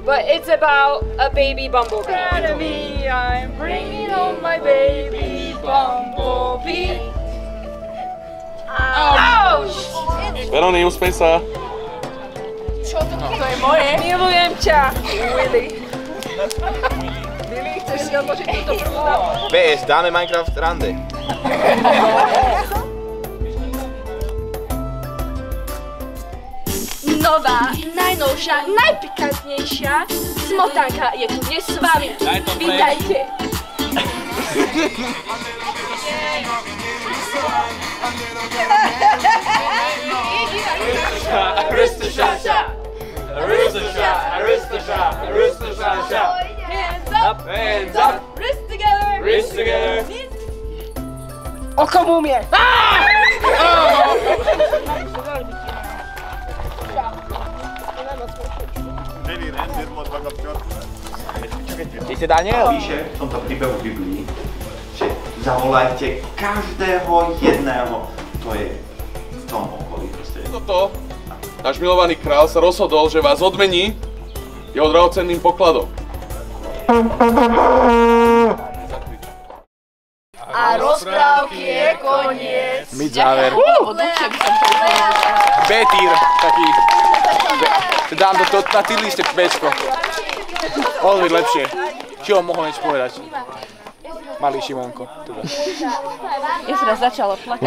But it's about a baby bumblebee. Academy, I'm bringing home my baby bumblebee. Ouch! Vero, neúspej sa. Čo to? To je moje. Milujem ťa, Willy. Willy, chceš si odložiť túto prvú dávu? PS, dáme Minecraft rande. Nová, najnovšia, najpikantnejšia smotanka je tu dnes s vami. Vítajte. Hands up! Wrist together. Wrist together! Oko múmie. Ty si Daniel? Píše v tomto príbehu v Biblii, že zavolajte každého jedného, kto je v tom okolí. Toto, náš milovaný kráľ sa rozhodol, že vás odmení jeho drahocenným pokladom. A rozprávky je koniec. Mid záver. B-tier, taký. Dám na tier liste Bčko. Odveď lepšie. Či ho mohol niečo povedať? Malý Šimonko. Ja sa začala plakať.